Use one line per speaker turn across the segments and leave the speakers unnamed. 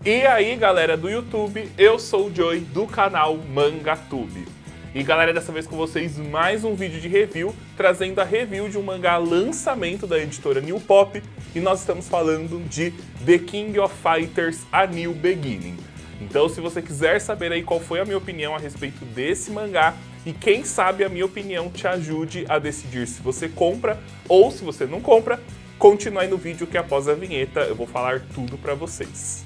E aí, galera do YouTube, eu sou o Joey do canal Mangatube. E galera, dessa vez com vocês mais um vídeo de review, trazendo a review de um mangá lançamento da editora New Pop, e nós estamos falando de The King of Fighters: A New Beginning. Então, se você quiser saber aí qual foi a minha opinião a respeito desse mangá, e quem sabe a minha opinião te ajude a decidir se você compra ou se você não compra, continue aí no vídeo que após a vinheta eu vou falar tudo pra vocês.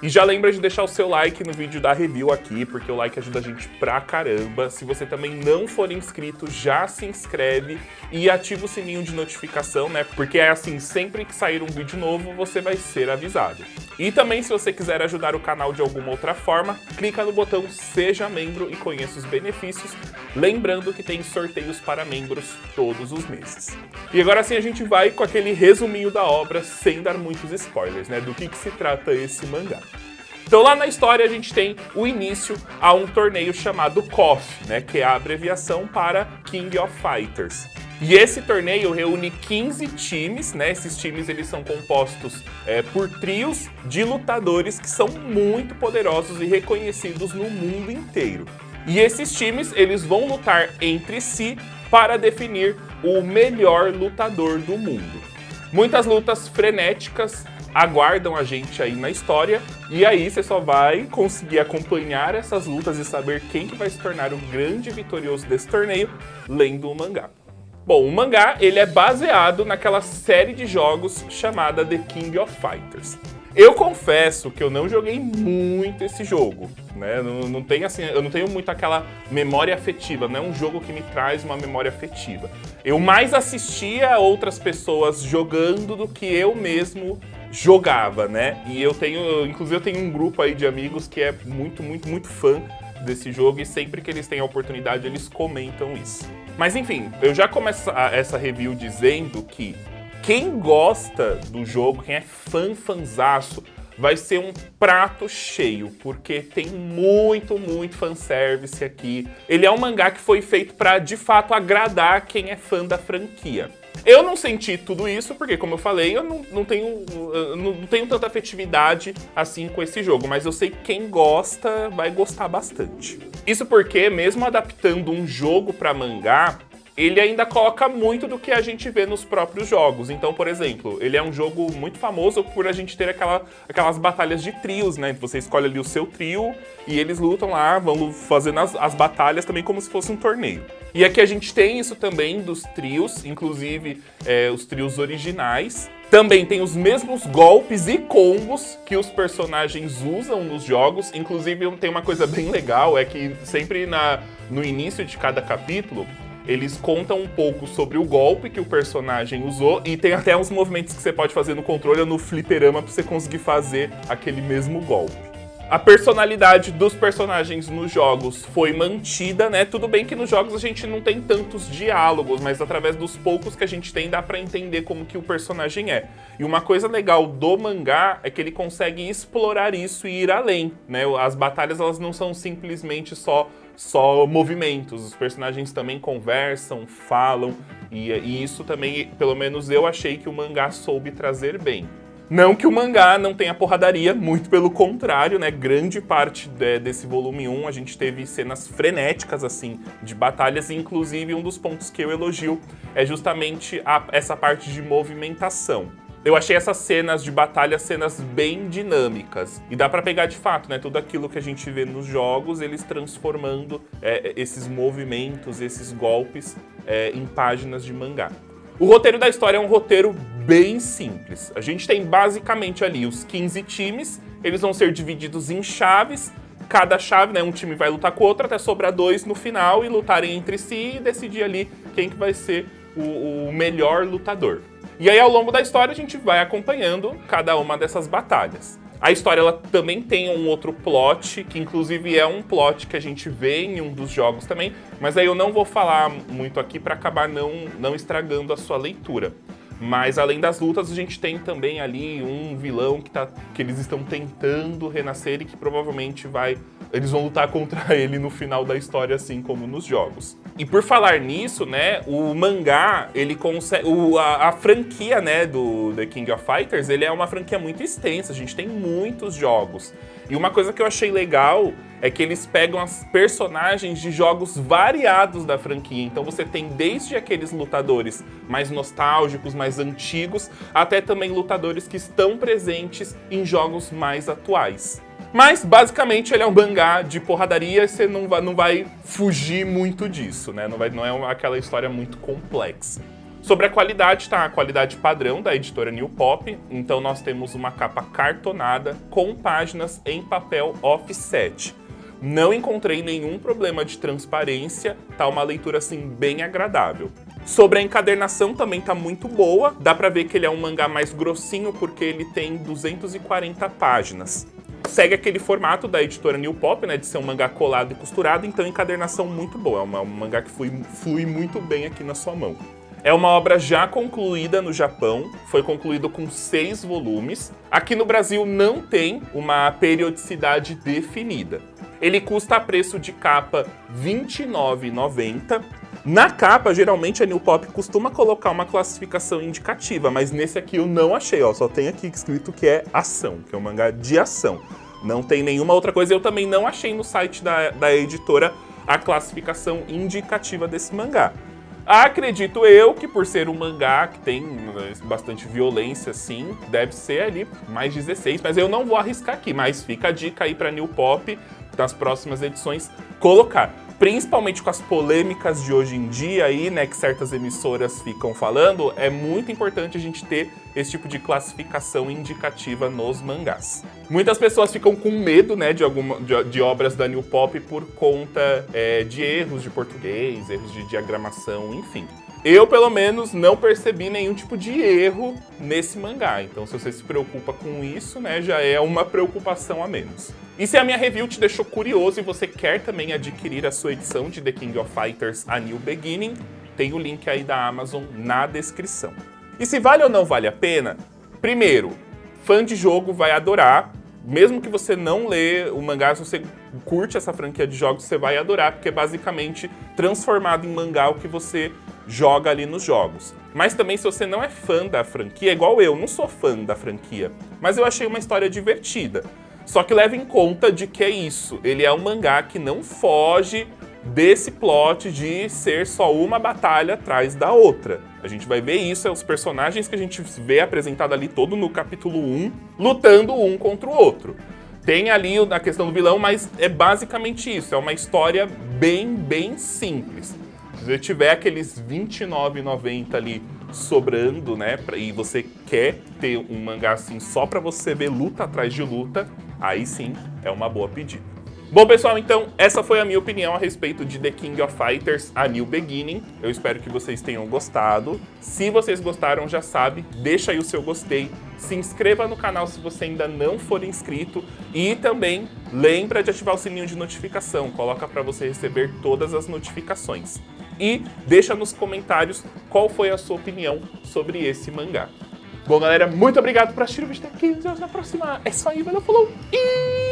E já lembra de deixar o seu like no vídeo da review aqui, porque o like ajuda a gente pra caramba. Se você também não for inscrito, já se inscreve e ativa o sininho de notificação, né? Porque é assim, sempre que sair um vídeo novo, você vai ser avisado. E também, se você quiser ajudar o canal de alguma outra forma, clica no botão Seja Membro e conheça os benefícios. Lembrando que tem sorteios para membros todos os meses. E agora sim a gente vai com aquele resuminho da obra, sem dar muitos spoilers, né? Do que se trata esse mangá. Então lá na história a gente tem o início a um torneio chamado KOF, né, que é a abreviação para King of Fighters. E esse torneio reúne 15 times, né? Esses times eles são compostos por trios de lutadores que são muito poderosos e reconhecidos no mundo inteiro. E esses times eles vão lutar entre si para definir o melhor lutador do mundo. Muitas lutas frenéticas aguardam a gente aí na história, e aí você só vai conseguir acompanhar essas lutas e saber quem que vai se tornar o grande vitorioso desse torneio lendo o mangá. Bom, o mangá ele é baseado naquela série de jogos chamada The King of Fighters. Eu confesso que eu não joguei muito esse jogo, né? Eu não tenho muito aquela memória afetiva, não é um jogo que me traz uma memória afetiva. Eu mais assistia outras pessoas jogando do que eu mesmo jogava, né? E inclusive eu tenho um grupo aí de amigos que é muito fã desse jogo, e sempre que eles têm a oportunidade eles comentam isso. Mas enfim, eu já começo essa review dizendo que quem gosta do jogo, quem é fanzaço, vai ser um prato cheio, porque tem muito fanservice aqui. Ele é um mangá que foi feito pra, de fato, agradar quem é fã da franquia. Eu não senti tudo isso, porque, como eu falei, eu não tenho tanta afetividade assim com esse jogo, mas eu sei que quem gosta vai gostar bastante. Isso porque, mesmo adaptando um jogo pra mangá, ele ainda coloca muito do que a gente vê nos próprios jogos. Então, por exemplo, ele é um jogo muito famoso por a gente ter aquelas batalhas de trios, né? Você escolhe ali o seu trio e eles lutam lá, vão fazendo as batalhas também como se fosse um torneio. E aqui a gente tem isso também dos trios, inclusive os trios originais. Também tem os mesmos golpes e combos que os personagens usam nos jogos. Inclusive tem uma coisa bem legal, é que sempre no início de cada capítulo, eles contam um pouco sobre o golpe que o personagem usou, e tem até uns movimentos que você pode fazer no controle ou no fliperama para você conseguir fazer aquele mesmo golpe. A personalidade dos personagens nos jogos foi mantida, né? Tudo bem que nos jogos a gente não tem tantos diálogos, mas através dos poucos que a gente tem dá pra entender como que o personagem é. E uma coisa legal do mangá é que ele consegue explorar isso e ir além, né? As batalhas elas não são simplesmente só movimentos, os personagens também conversam, falam, e isso também, pelo menos eu achei que o mangá soube trazer bem. Não que o mangá não tenha porradaria, muito pelo contrário, né? Grande parte desse volume 1 a gente teve cenas frenéticas, assim, de batalhas, e inclusive um dos pontos que eu elogio é justamente essa parte de movimentação. Eu achei essas cenas de batalha cenas bem dinâmicas. E dá pra pegar de fato, né? Tudo aquilo que a gente vê nos jogos, eles transformando esses movimentos, esses golpes em páginas de mangá. O roteiro da história é um roteiro bem simples. A gente tem basicamente ali os 15 times, eles vão ser divididos em chaves. Cada chave, né, um time vai lutar com o outro até sobrar 2 no final e lutarem entre si e decidir ali quem que vai ser o melhor lutador. E aí ao longo da história a gente vai acompanhando cada uma dessas batalhas. A história ela também tem um outro plot, que inclusive é um plot que a gente vê em um dos jogos também, mas aí eu não vou falar muito aqui para acabar não estragando a sua leitura. Mas além das lutas, a gente tem também ali um vilão que eles estão tentando renascer e que provavelmente eles vão lutar contra ele no final da história, assim como nos jogos. E por falar nisso, né, o mangá, ele consegue... A franquia, né, do The King of Fighters, ele é uma franquia muito extensa, a gente tem muitos jogos. E uma coisa que eu achei legal é que eles pegam as personagens de jogos variados da franquia. Então você tem desde aqueles lutadores mais nostálgicos, mais antigos, até também lutadores que estão presentes em jogos mais atuais. Mas, basicamente, ele é um mangá de porradaria e você não vai fugir muito disso, né? Não é aquela história muito complexa. Sobre a qualidade, tá? A qualidade padrão da editora New Pop. Então, nós temos uma capa cartonada com páginas em papel offset. Não encontrei nenhum problema de transparência, tá uma leitura, assim, bem agradável. Sobre a encadernação também tá muito boa. Dá pra ver que ele é um mangá mais grossinho porque ele tem 240 páginas. Segue aquele formato da editora New Pop, né, de ser um mangá colado e costurado, então encadernação muito boa. É um mangá que flui muito bem aqui na sua mão. É uma obra já concluída no Japão, foi concluído com 6 volumes. Aqui no Brasil não tem uma periodicidade definida. Ele custa a preço de capa R$ 29,90. Na capa, geralmente a New Pop costuma colocar uma classificação indicativa, mas nesse aqui eu não achei, ó, só tem aqui escrito que é ação, que é um mangá de ação. Não tem nenhuma outra coisa, eu também não achei no site da editora a classificação indicativa desse mangá. Acredito eu que por ser um mangá que tem bastante violência, sim, deve ser ali mais 16, mas eu não vou arriscar aqui, mas fica a dica aí pra New Pop, nas próximas edições, colocar. Principalmente com as polêmicas de hoje em dia aí, né, que certas emissoras ficam falando, é muito importante a gente ter esse tipo de classificação indicativa nos mangás. Muitas pessoas ficam com medo, né, de obras da New Pop por conta de erros de português, erros de diagramação, enfim. Eu, pelo menos, não percebi nenhum tipo de erro nesse mangá. Então, se você se preocupa com isso, né, já é uma preocupação a menos. E se a minha review te deixou curioso e você quer também adquirir a sua edição de The King of Fighters A New Beginning, tem o link aí da Amazon na descrição. E se vale ou não vale a pena? Primeiro, fã de jogo vai adorar. Mesmo que você não lê o mangá, se você curte essa franquia de jogos, você vai adorar, porque é basicamente transformado em mangá o que você joga ali nos jogos. Mas também, se você não é fã da franquia, igual eu, não sou fã da franquia, mas eu achei uma história divertida. Só que leva em conta de que é isso, ele é um mangá que não foge desse plot de ser só uma batalha atrás da outra. A gente vai ver isso, os personagens que a gente vê apresentado ali todo no capítulo 1, lutando um contra o outro. Tem ali a questão do vilão, mas é basicamente isso, é uma história bem simples. Se você tiver aqueles R$ 29,90 ali sobrando, né, e você quer ter um mangá assim só pra você ver luta atrás de luta, aí sim é uma boa pedida. Bom, pessoal, então essa foi a minha opinião a respeito de The King of Fighters A New Beginning. Eu espero que vocês tenham gostado. Se vocês gostaram, já sabe, deixa aí o seu gostei, se inscreva no canal se você ainda não for inscrito e também lembra de ativar o sininho de notificação, coloca para você receber todas as notificações. E deixa nos comentários qual foi a sua opinião sobre esse mangá. Bom, galera, muito obrigado por assistir o vídeo até aqui. Nos vemos na próxima. É isso aí, valeu, falou e...